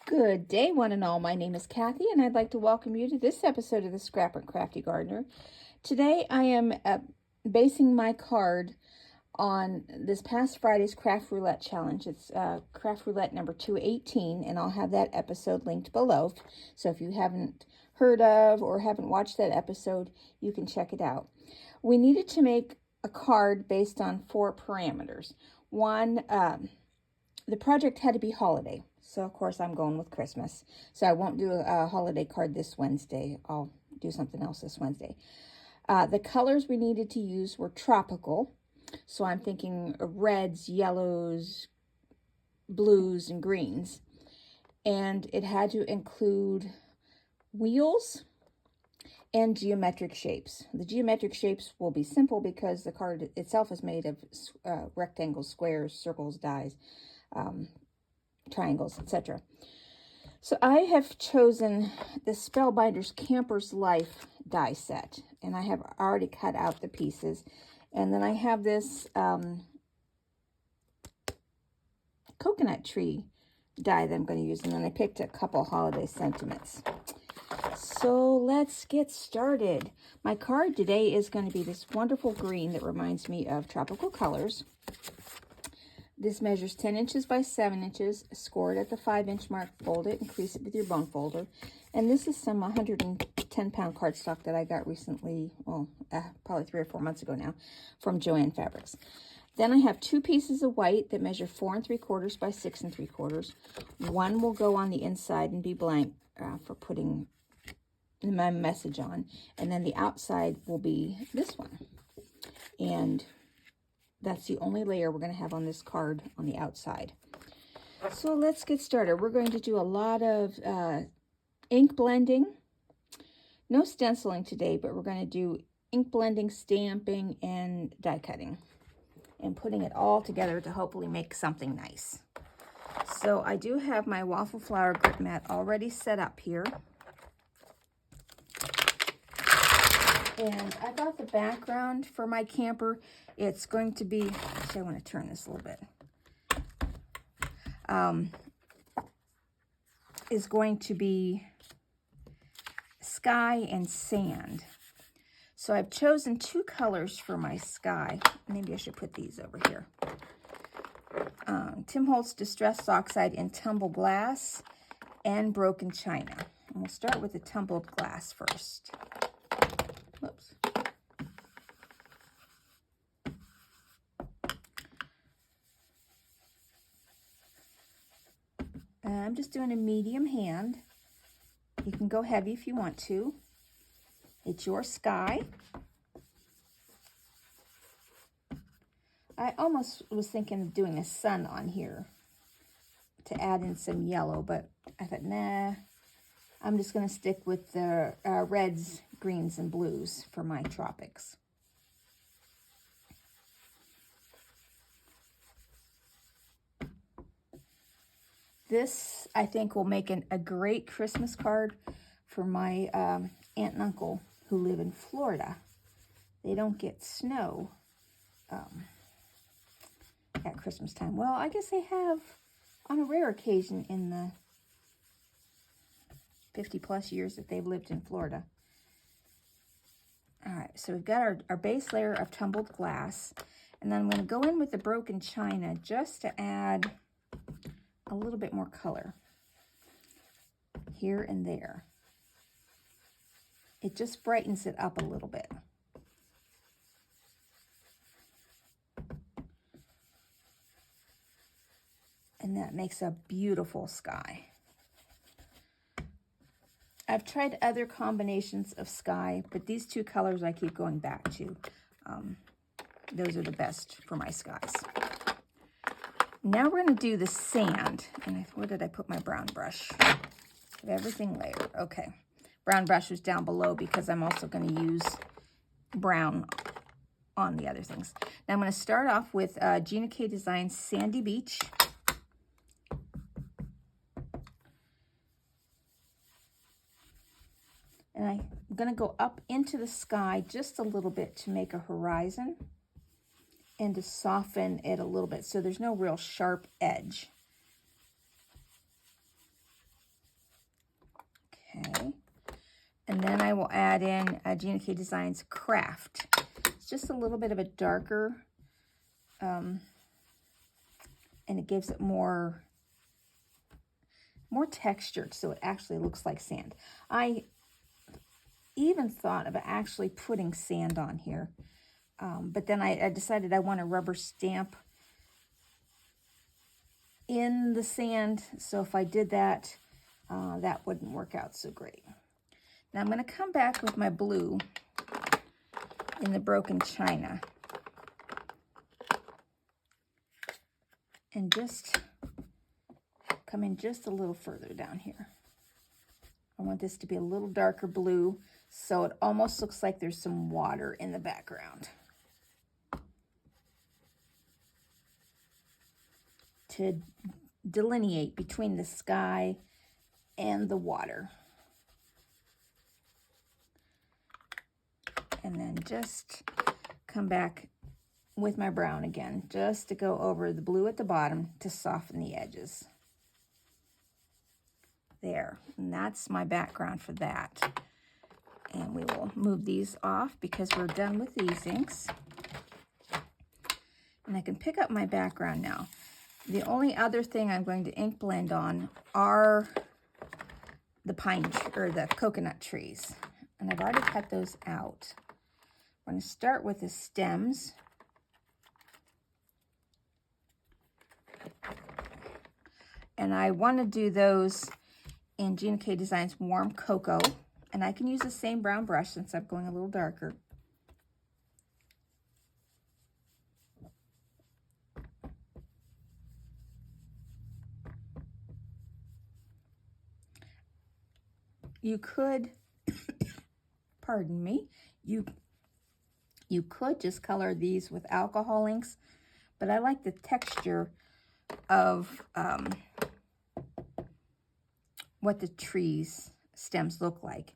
Good day, one and all. My name is Kathy, and I'd like to welcome you to this episode of the Scrap and Crafty Gardener. Today, I am basing my card on this past Friday's Kraft Roulette Challenge. It's Kraft Roulette number 218, and I'll have that episode linked below. So if you haven't heard of or haven't watched that episode, you can check it out. We needed to make a card based on 4 parameters. One, the project had to be holiday. So, of course, I'm going with Christmas. So I won't do a holiday card this Wednesday. I'll do something else this Wednesday. The colors we needed to use were tropical. So I'm thinking reds, yellows, blues, and greens. And it had to include wheels and geometric shapes. The geometric shapes will be simple because the card itself is made of rectangles, squares, circles, dies, triangles, etc. So I have chosen the Spellbinders Camper's Life die set, and I have already cut out the pieces. And then I have this coconut tree die that I'm going to use, and then I picked a couple holiday sentiments. So let's get started. My card today is going to be this wonderful green that reminds me of tropical colors. This measures 10 inches by 7 inches, score it at the 5-inch mark, fold it, and crease it with your bone folder. And this is some 110-pound cardstock that I got recently, well, probably 3 or 4 months ago now, from Joann Fabrics. Then I have 2 pieces of white that measure 4 3/4 by 6 3/4. One will go on the inside and be blank for putting my message on. And then the outside will be this one. And that's the only layer we're going to have on this card on the outside. So let's get started. We're going to do a lot of ink blending. No stenciling today, but we're going to do ink blending, stamping, and die cutting. And putting it all together to hopefully make something nice. So I do have my waffle flower grip mat already set up here. And I got the background for my camper. It's going to be, actually I want to turn this a little bit. Is going to be sky and sand. So I've chosen 2 colors for my sky. Maybe I should put these over here. Holtz Distress Oxide in tumbled glass and broken china. And we'll start with the tumbled glass first. Whoops. I'm just doing a medium hand. You can go heavy if you want to. It's your sky. I almost was thinking of doing a sun on here to add in some yellow, but I thought, nah, I'm just going to stick with the reds, greens, and blues for my tropics. This, I think, will make a great Christmas card for my aunt and uncle who live in Florida. They don't get snow at Christmas time. Well, I guess they have on a rare occasion in the 50-plus years that they've lived in Florida. All right, so we've got our base layer of tumbled glass, and then I'm going to go in with the broken china just to add a little bit more color here and there. It just brightens it up a little bit. And that makes a beautiful sky. I've tried other combinations of sky, but these 2 colors I keep going back to. Those are the best for my skies. Now we're going to do the sand. And where did I put my brown brush? Everything layered. Okay. Brown brush was down below because I'm also going to use brown on the other things. Now I'm going to start off with GinaK Designs Sandy Beach. And I'm going to go up into the sky just a little bit to make a horizon and to soften it a little bit so there's no real sharp edge. And then I will add in GinaK Designs Kraft. It's just a little bit of a darker, and it gives it more textured, so it actually looks like sand. I even thought of actually putting sand on here, but then I decided I want a rubber stamp in the sand, so if I did that, that wouldn't work out so great. Now I'm going to come back with my blue in the broken china and just come in just a little further down here. I want this to be a little darker blue, so it almost looks like there's some water in the background, to delineate between the sky and the water. And then just come back with my brown again, just to go over the blue at the bottom to soften the edges. There, and that's my background for that. And we will move these off because we're done with these inks. And I can pick up my background now. The only other thing I'm going to ink blend on are the the coconut trees. And I've already cut those out. I'm going to start with the stems. And I want to do those in GinaK Designs Warm Cocoa. And I can use the same brown brush since I'm going a little darker. You could, pardon me, you could just color these with alcohol inks, but I like the texture of what the trees stems look like.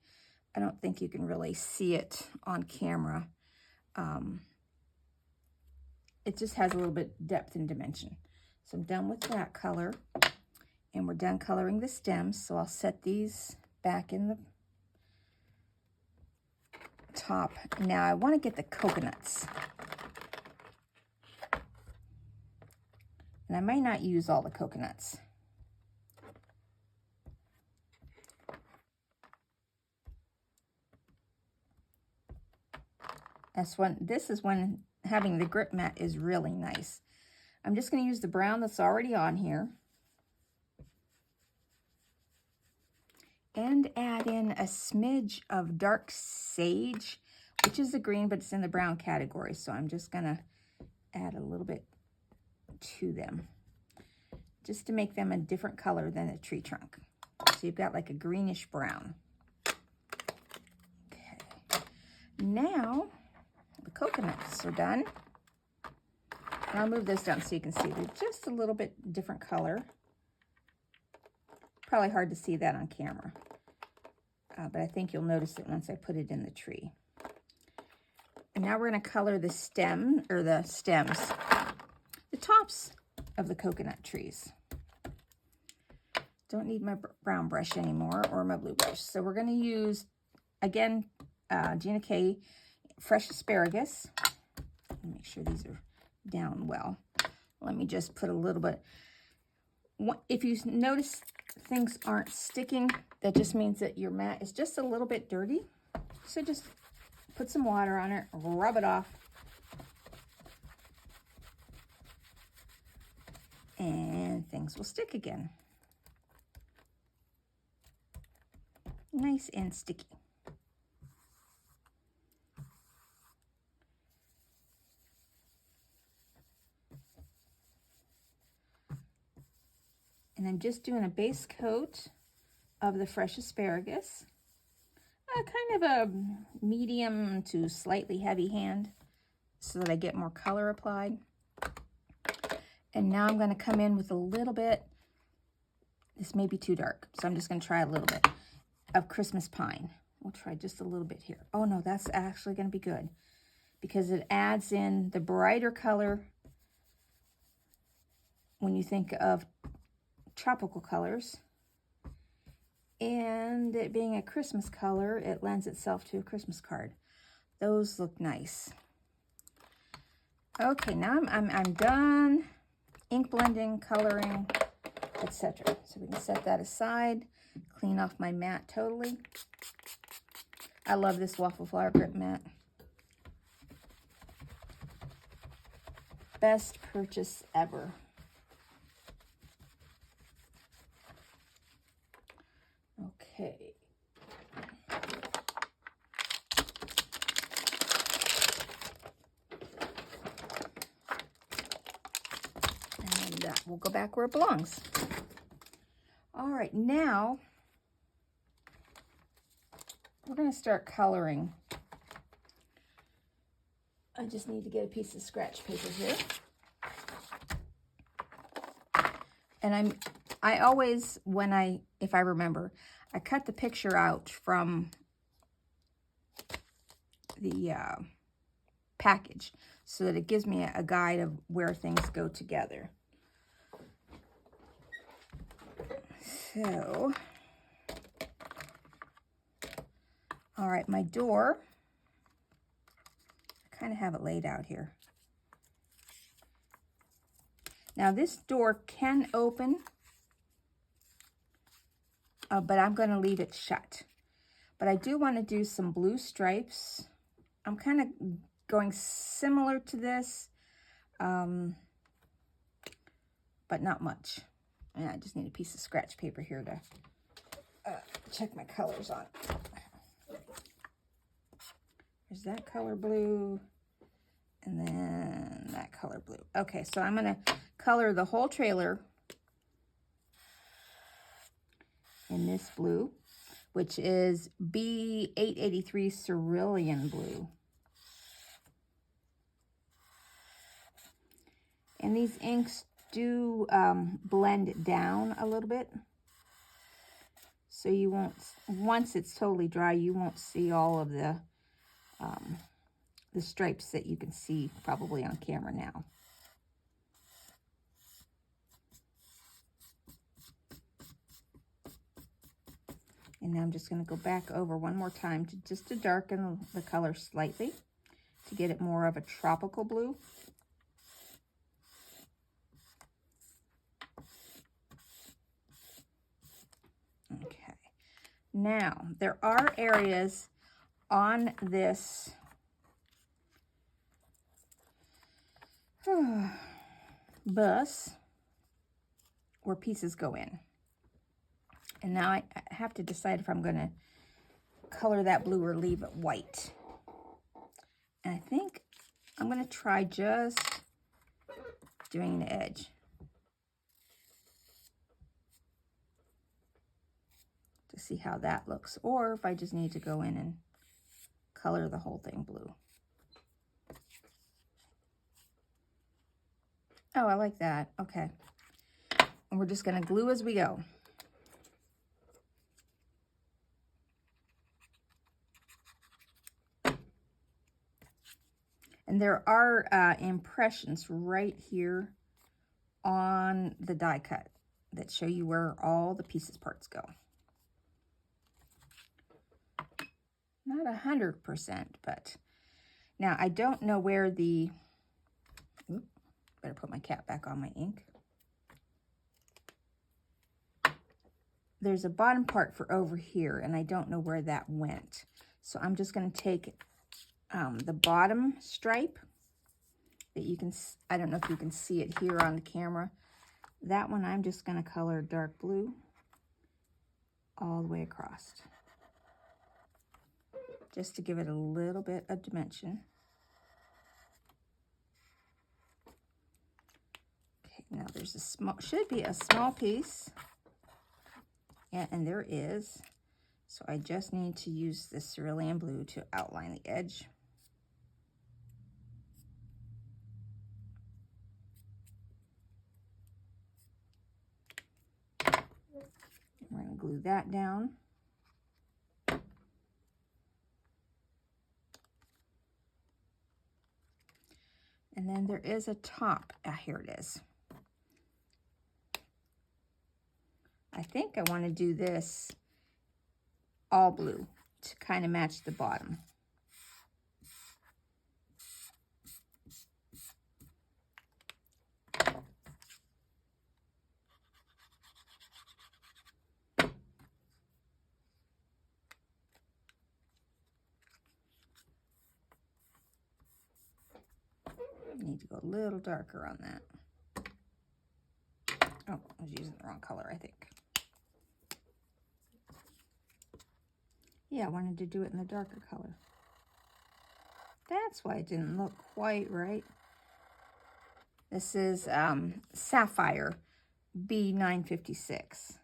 I don't think you can really see it on camera. It just has a little bit depth and dimension. So I'm done with that color, and we're done coloring the stems. So I'll set these back in the top. Now I want to get the coconuts. And I might not use all the coconuts. This is when having the grip mat is really nice. I'm just going to use the brown that's already on here. And add in a smidge of dark sage, which is the green, but it's in the brown category. So I'm just going to add a little bit to them, just to make them a different color than the tree trunk. So you've got like a greenish brown. Okay. Now the coconuts are done. And I'll move this down so you can see they're just a little bit different color. Probably hard to see that on camera, but I think you'll notice it once I put it in the tree. And now we're going to color the stems, the tops of the coconut trees. Don't need my brown brush anymore, or my blue brush. So we're going to use, again, GinaK Fresh Asparagus. Make sure these are down well. Let me just put a little bit. If you notice things aren't sticking, that just means that your mat is just a little bit dirty. So just put some water on it, rub it off, and things will stick again. Nice and sticky. And I'm just doing a base coat of the fresh asparagus. Kind of a medium to slightly heavy hand so that I get more color applied. And now I'm going to come in with a little bit, this may be too dark, so I'm just going to try a little bit of Christmas pine. We'll try just a little bit here. Oh no, that's actually going to be good because it adds in the brighter color when you think of tropical colors, and and it being a Christmas color, it lends itself to a Christmas card. Those look nice. Okay, now I'm done ink blending, coloring, etc. So we can set that aside, clean off my mat totally. I love this waffle flower grip mat. Best purchase ever. Okay. And we'll go back where it belongs. All right, now we're going to start coloring. I just need to get a piece of scratch paper here. And I always, if I remember, I cut the picture out from the package so that it gives me a guide of where things go together. So, all right, my door, I kind of have it laid out here. Now this door can open, but I'm going to leave it shut. But I do want to do some blue stripes. I'm kind of going similar to this, but not much. And I just need a piece of scratch paper here to check my colors on. There's that color blue, and then that color blue. Okay, so I'm going to color the whole trailer in this blue, which is B883 Cerulean blue. And these inks do blend down a little bit. So you won't, once it's totally dry, you won't see all of the stripes that you can see probably on camera now. And now I'm just going to go back over one more time to darken the color slightly to get it more of a tropical blue. Okay. Now, there are areas on this bus where pieces go in. And now I have to decide if I'm going to color that blue or leave it white. And I think I'm going to try just doing the edge. To see how that looks. Or if I just need to go in and color the whole thing blue. Oh, I like that. Okay. And we're just going to glue as we go. And there are impressions right here on the die cut that show you where all the pieces parts go. Not 100%, but now I don't know where the, oops, better put my cap back on my ink. There's a bottom part for over here, and I don't know where that went. So I'm just going to take the bottom stripe that you can, I don't know if you can see it here on the camera. That one I'm just going to color dark blue all the way across, just to give it a little bit of dimension. Okay, now there's a small, should be a small piece. Yeah, and there is. So I just need to use this cerulean blue to outline the edge. We're going to glue that down. And then there is a top. Here it is. I think I want to do this all blue to kind of match the bottom. Need to go a little darker on that. Oh, I was using the wrong color, I think. Yeah, I wanted to do it in the darker color. That's why it didn't look quite right. This is Sapphire, B956.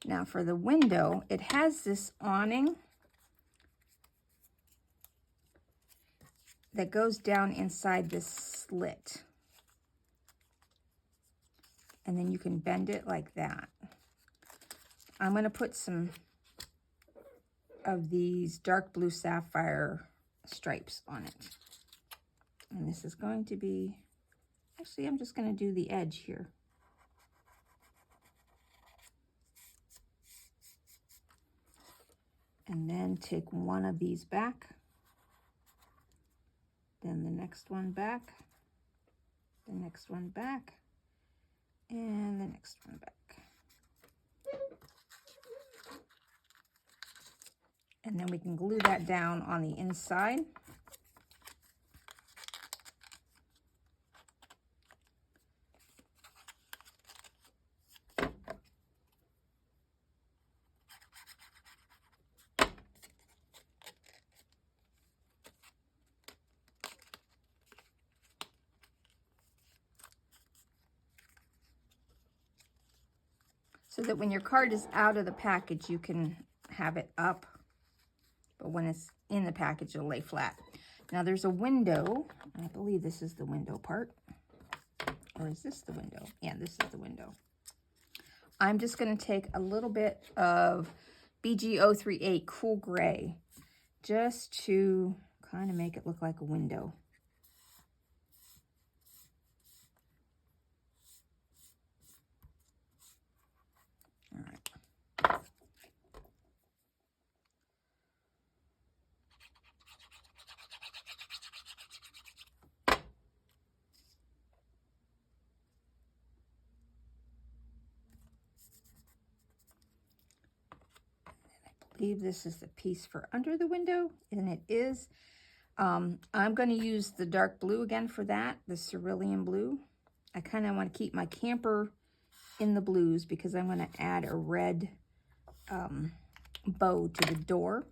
Now for the window, it has this awning that goes down inside this slit. And then you can bend it like that. I'm going to put some of these dark blue sapphire stripes on it. And this is going to be, actually I'm just going to do the edge here. And then take one of these back, then the next one back, the next one back, and the next one back. And then we can glue that down on the inside. So that when your card is out of the package, you can have it up. But when it's in the package, it'll lay flat. Now there's a window. I believe this is the window part. Or is this the window? Yeah, this is the window. I'm just going to take a little bit of BG038 Cool Gray just to kind of make it look like a window. All right. I believe this is the piece for under the window, and it is. I'm going to use the dark blue again for that, the Cerulean blue. I kind of want to keep my camper in the blues because I'm going to add a red bow to the door.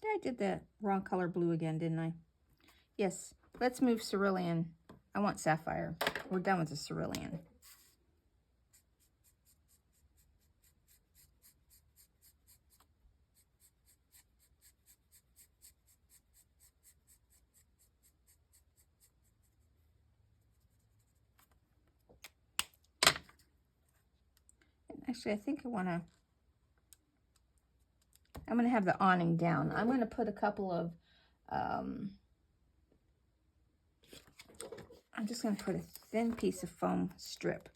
I did the wrong color blue again, didn't I? Yes, let's move Cerulean. I want Sapphire. We're done with the Cerulean. Actually, I think I'm going to have the awning down. I'm going to put a couple of, I'm just going to put a thin piece of foam strip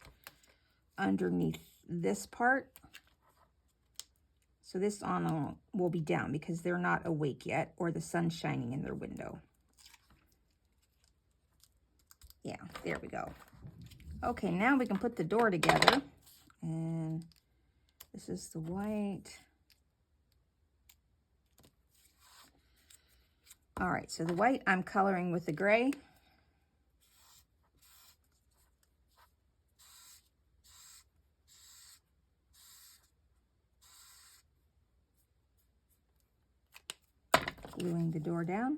underneath this part. So this awning will be down because they're not awake yet or the sun's shining in their window. Yeah, there we go. Okay, now we can put the door together. And this is the white. All right, so the white I'm coloring with the gray. Gluing the door down.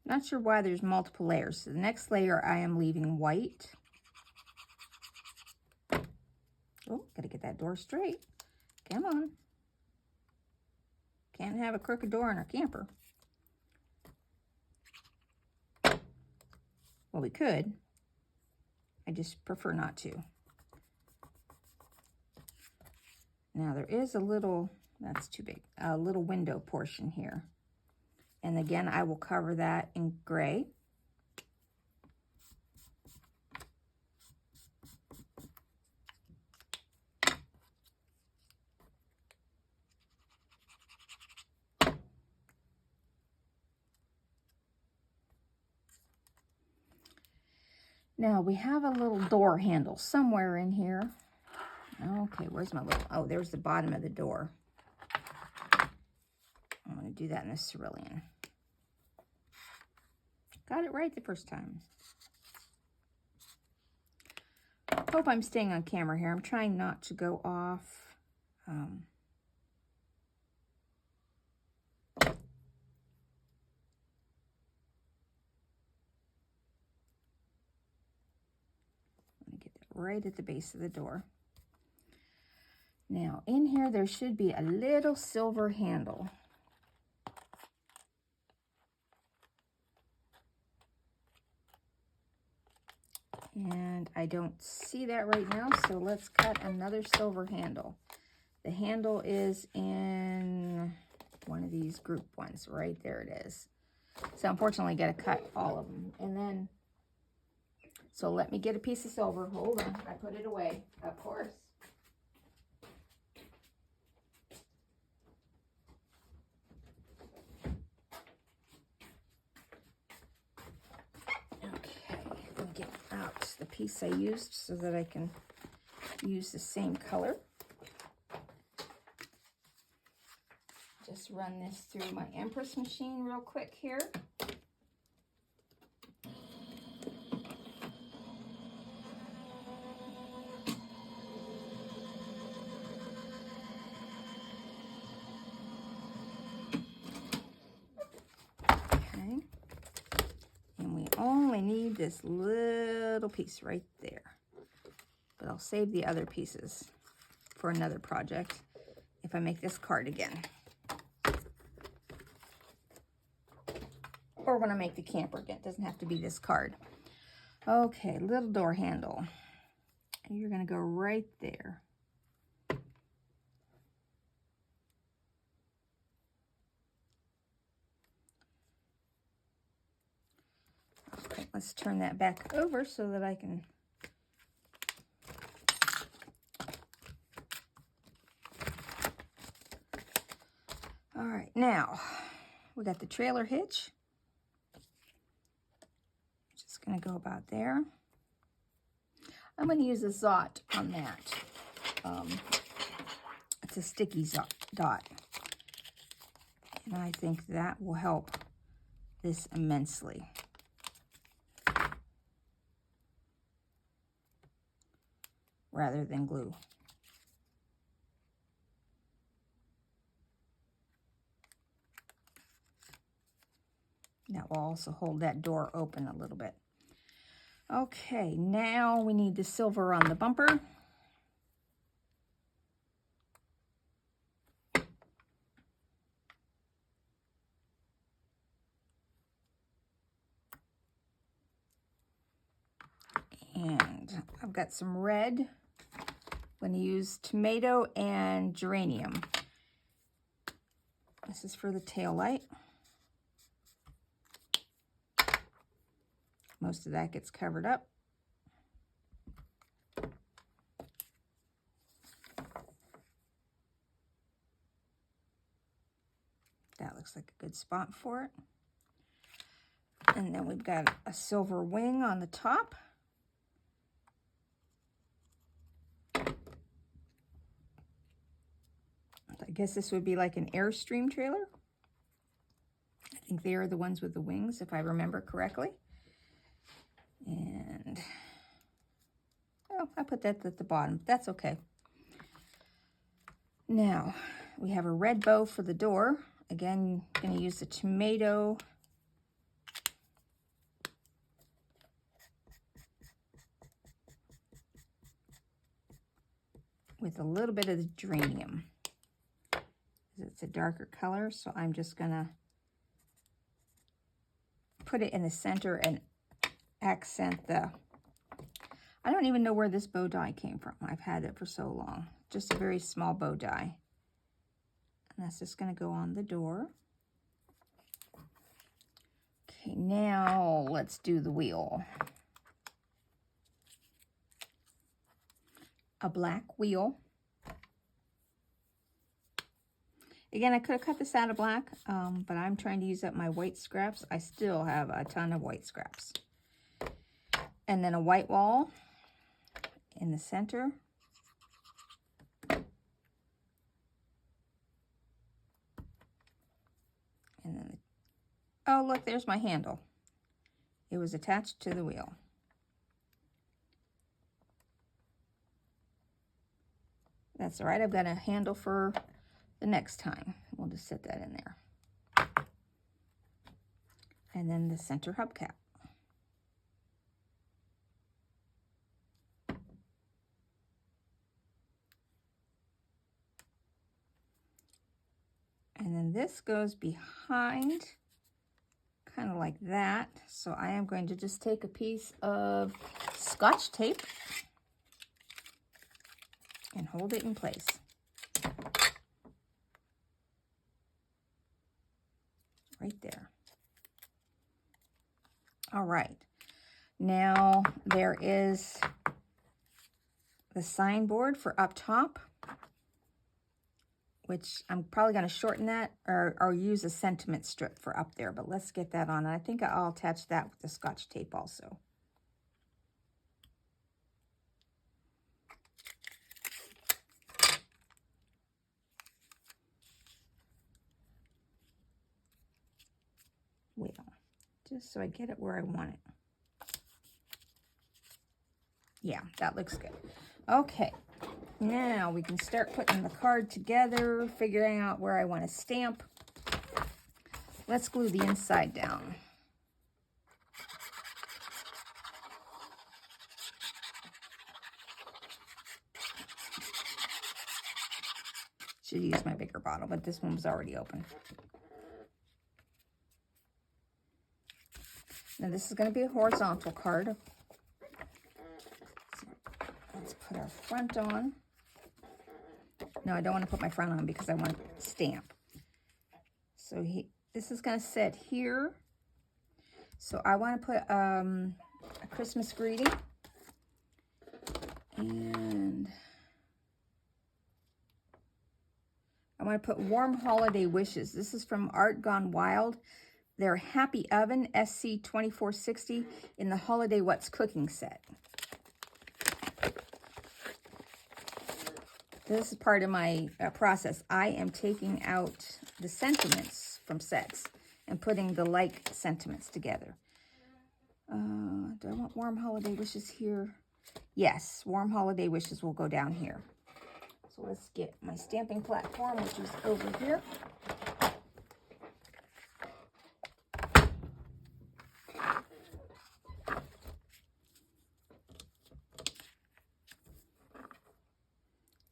Not sure why there's multiple layers. So the next layer I am leaving white. Oh, gotta get that door straight. Come on. Can't have a crooked door in our camper. Well, we could. I just prefer not to. Now there is a little, that's too big, a little window portion here. And again, I will cover that in gray. Now we have a little door handle somewhere in here. Okay, where's my little, oh, there's the bottom of the door. I'm going to do that in the Cerulean. Got it right the first time. Hope I'm staying on camera here. I'm trying not to go off. Right at the base of the door. Now in here there should be a little silver handle. And I don't see that right now, so let's cut another silver handle. The handle is in one of these group ones. Right there it is. So unfortunately I gotta cut all of them. And then so let me get a piece of silver. Hold on. I put it away, of course. Okay, let me get out the piece I used so that I can use the same color. Just run this through my Empress machine real quick here. Only need this little piece right there, but I'll save the other pieces for another project if I make this card again, or when I make the camper again. It doesn't have to be this card. Okay, little door handle, and you're going to go right there. Let's turn that back over so that I can all right, now we got the trailer hitch. Just going to go about there. I'm going to use a Zot on that. It's a sticky dot, and I think that will help this immensely. Rather than glue. That will also hold that door open a little bit. Okay, now we need the silver on the bumper. And I've got some red. I'm going to use Tomato and Geranium. This is for the tail light. Most of that gets covered up. That looks like a good spot for it. And then we've got a silver wing on the top. I guess this would be like an Airstream trailer. I think they are the ones with the wings, if I remember correctly. And, oh, I put that at the bottom. That's okay. Now, we have a red bow for the door. Again, I'm going to use the Tomato. with a little bit of the geranium. It's a darker color, so I'm just gonna put it in the center and accent the, I don't even know where this bow die came from. I've had it for so long. Just a very small bow die. And that's just gonna go on the door. Okay, now let's do the wheel. A black wheel. Again, I could have cut this out of black, but I'm trying to use up my white scraps. I still have a ton of white scraps. And then a white wall in the center. And then, oh look, there's my handle. It was attached to the wheel. That's all right, I've got a handle for the next time. We'll just set that in there. And then the center hubcap. And then this goes behind, kind of like that. So I am going to just take a piece of Scotch tape and hold it in place. Right there. All right. Now there is the signboard for up top, which I'm probably going to shorten that or use a sentiment strip for up there, but let's get that on. And I think I'll attach that with the Scotch tape also. Wheel, just so I get it where I want it. Yeah, that looks good. Okay, now we can start putting the card together, figuring out where I want to stamp. Let's glue the inside down. Should use my bigger bottle, but this one was already open. Now this is going to be a horizontal card. So let's put our front on. No, I don't want to put my front on because I want to stamp. So this is going to sit here. So I want to put a Christmas greeting. And I want to put warm holiday wishes. This is from Art Gone Wild. Their Happy Oven SC2460 in the Holiday What's Cooking set. This is part of my process. I am taking out the sentiments from sets and putting the like sentiments together. Do I want warm holiday wishes here? Yes, warm holiday wishes will go down here. So let's get my stamping platform, which is over here.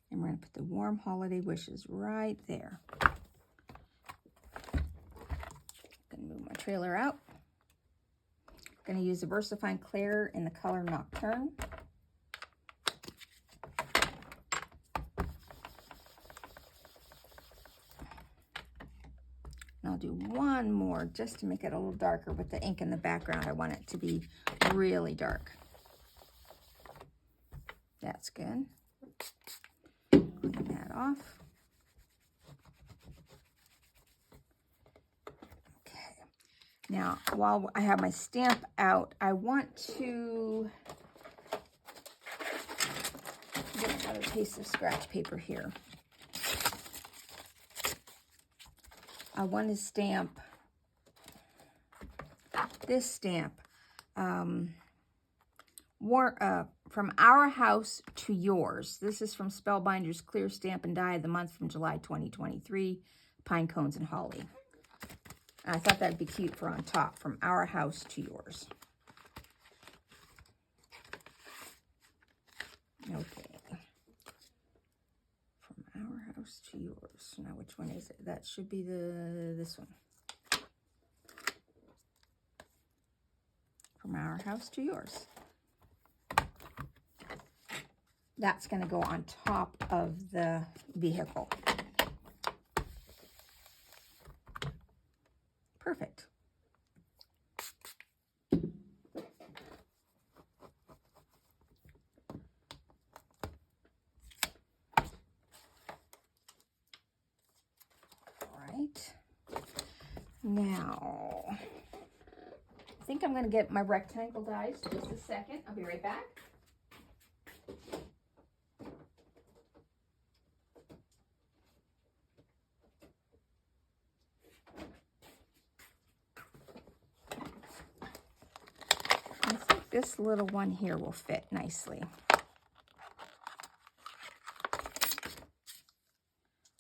And we're going to put the warm holiday wishes right there. Going to move my trailer out. Going to use the VersaFine Clair in the color Nocturne. And I'll do one more just to make it a little darker with the ink in the background. I want it to be really dark. That's good. Clean that off. Okay. Now, while I have my stamp out, I want to get another piece of scratch paper here. I want to stamp this stamp, from Our House to Yours. This is from Spellbinders Clear Stamp and Die of the Month from July 2023, Pine Cones and Holly. And I thought that'd be cute for on top, from Our House to Yours. Okay. Now, which one is it? That should be this one. From our house to yours. That's going to go on top of the vehicle. Perfect. Now, I think I'm going to get my rectangle dies just a second. I'll be right back. I think this little one here will fit nicely.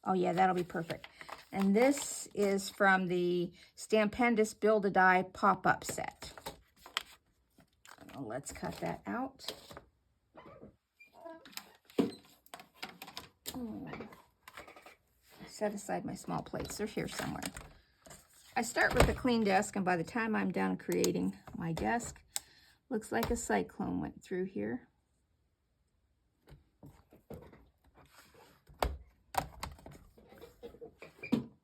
Oh yeah, that'll be perfect. And this is from the Stampendous Build-A-Die pop-up set. So let's cut that out. Set aside my small plates. They're here somewhere. I start with a clean desk, and by the time I'm done creating my desk, looks like a cyclone went through here.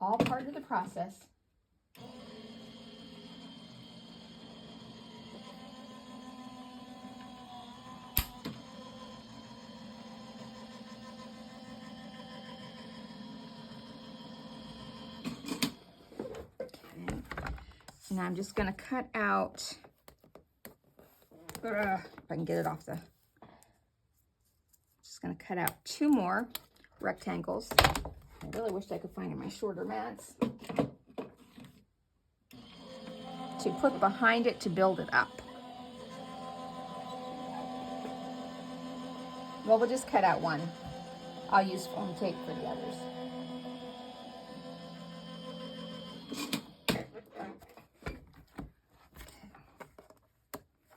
All part of the process. Okay. And I'm just going to cut out, if I can get it off the, just going to cut out 2 more rectangles. I really wish I could find my shorter mats to put behind it to build it up. Well, we'll just cut out one. I'll use foam tape for the others.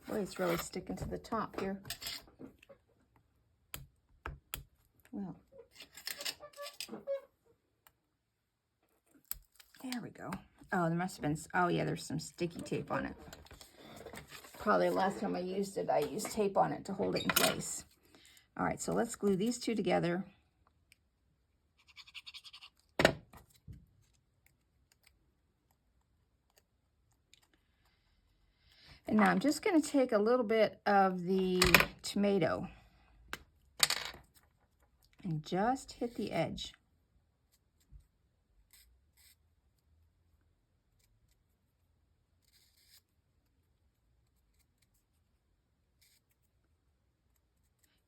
Boy, it's really sticking to the top here. Well, there we go. Oh, there must have been, oh yeah, there's some sticky tape on it. Probably the last time I used it, I used tape on it to hold it in place. All right, so let's glue these 2 together. And now I'm just going to take a little bit of the tomato and just hit the edge.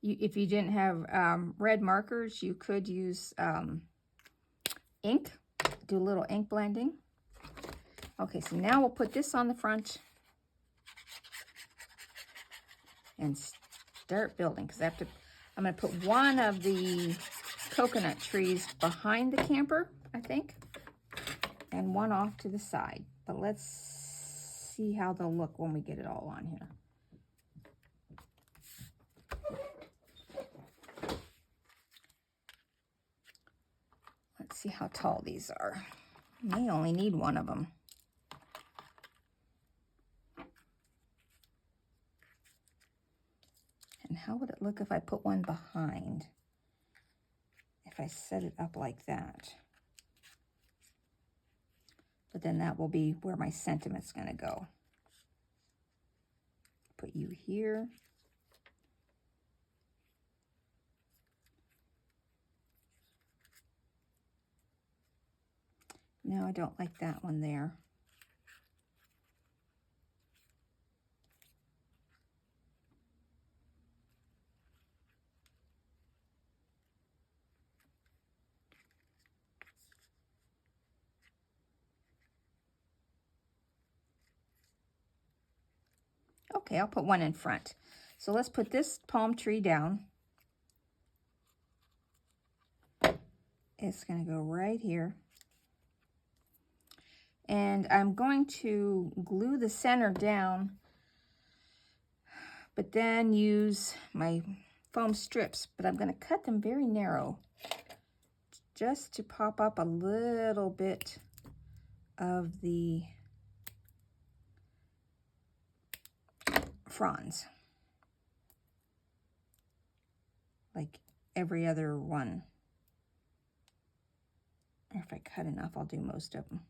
If you didn't have red markers, you could use ink, do a little ink blending. Okay, so now we'll put this on the front and start building, because I'm going to put one of the coconut trees behind the camper, I think, and one off to the side. But let's see how they'll look when we get it all on here. Let's see how tall these are. I may only need one of them. And how would it look if I put one behind? If I set it up like that. But then that will be where my sentiment's going to go. Put you here. No, I don't like that one there. Okay, I'll put one in front. So let's put this palm tree down. It's going to go right here. And I'm going to glue the center down, but then use my foam strips, but I'm going to cut them very narrow just to pop up a little bit of the fronds, like every other one. Or if I cut enough, I'll do most of them.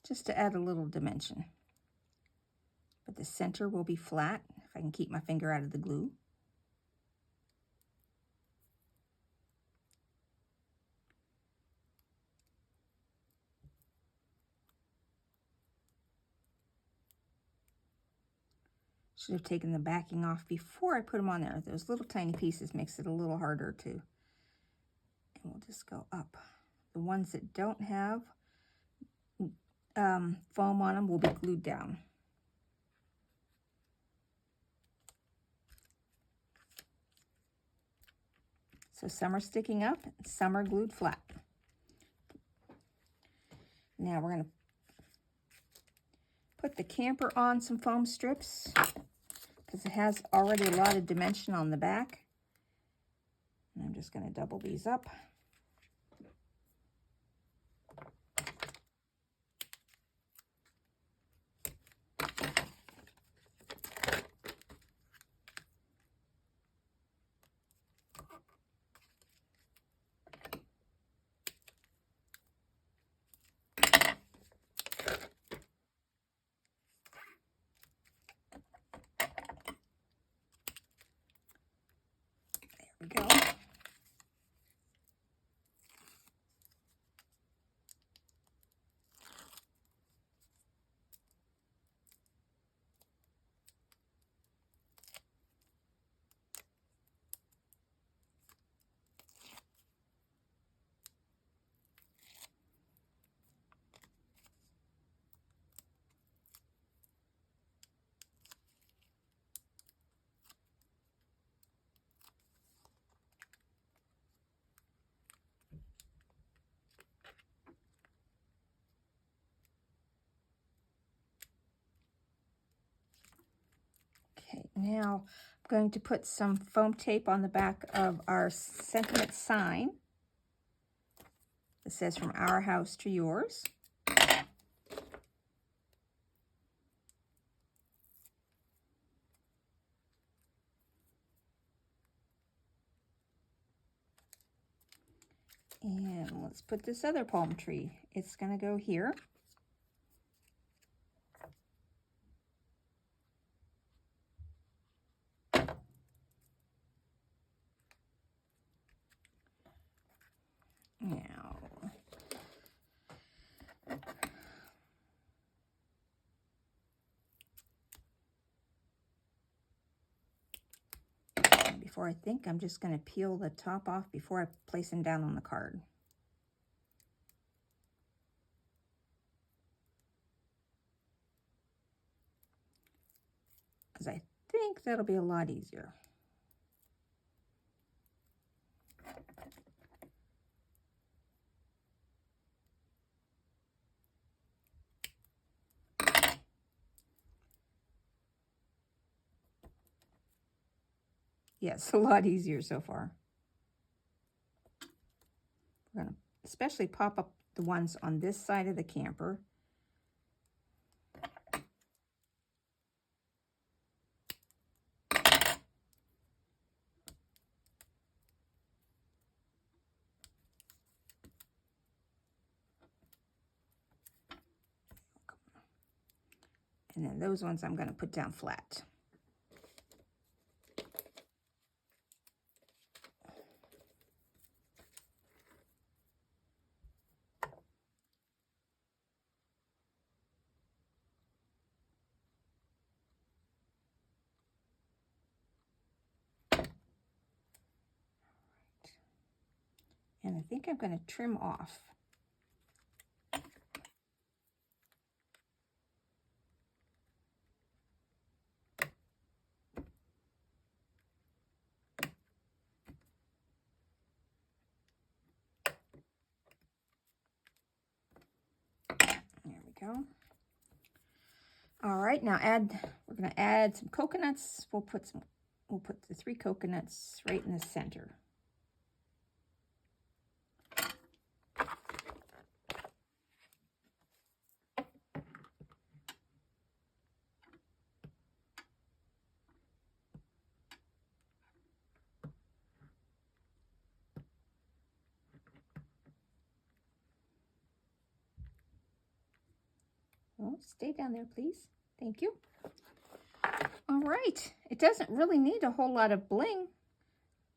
Just to add a little dimension. But the center will be flat, if I can keep my finger out of the glue. Should have taken the backing off before I put them on there. Those little tiny pieces makes it a little harder to. And we'll just go up. The ones that don't have foam on them will be glued down. So some are sticking up, and some are glued flat. Now we're going to put the camper on some foam strips because it has already a lot of dimension on the back. And I'm just going to double these up. There we go. Okay, now I'm going to put some foam tape on the back of our sentiment sign. It says from our house to yours. And let's put this other palm tree. It's going to go here. Now, before I think, I'm just going to peel the top off before I place them down on the card. Because I think that'll be a lot easier. Yes, a lot easier so far. We're going to especially pop up the ones on this side of the camper. And then those ones I'm going to put down flat. And I think I'm going to trim off. There we go. All right, now we're going to add some coconuts. We'll put some we'll put the 3 coconuts right in the center. Oh, stay down there, please. Thank you. All right. It doesn't really need a whole lot of bling.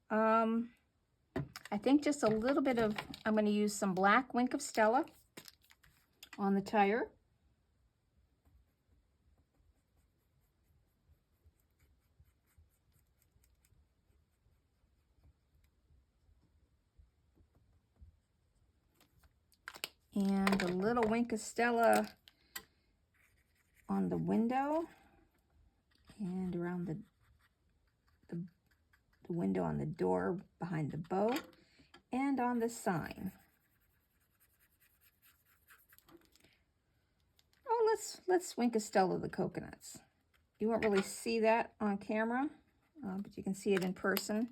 I think just a little bit of, I'm going to use some black Wink of Stella on the tire. And a little Wink of Stella on the window and around the window on the door behind the bow and on the sign. Oh, let's Wink of Stella the coconuts. You won't really see that on camera, but you can see it in person.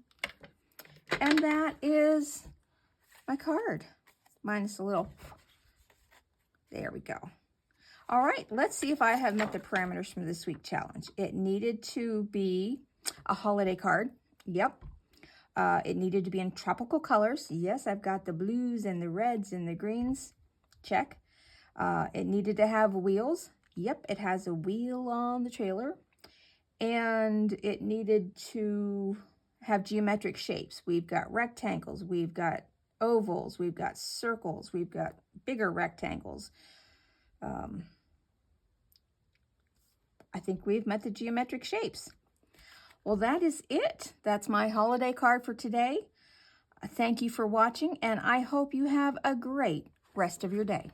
And that is my card, minus a little. There we go. All right, let's see if I have met the parameters from this week challenge. It needed to be a holiday card. Yep. It needed to be in tropical colors. Yes, I've got the blues and the reds and the greens. Check. It needed to have wheels. Yep, it has a wheel on the trailer. And it needed to have geometric shapes. We've got rectangles, we've got ovals, we've got circles, we've got bigger rectangles. I think we've met the geometric shapes. Well, that is it. That's my holiday card for today. Thank you for watching, and I hope you have a great rest of your day.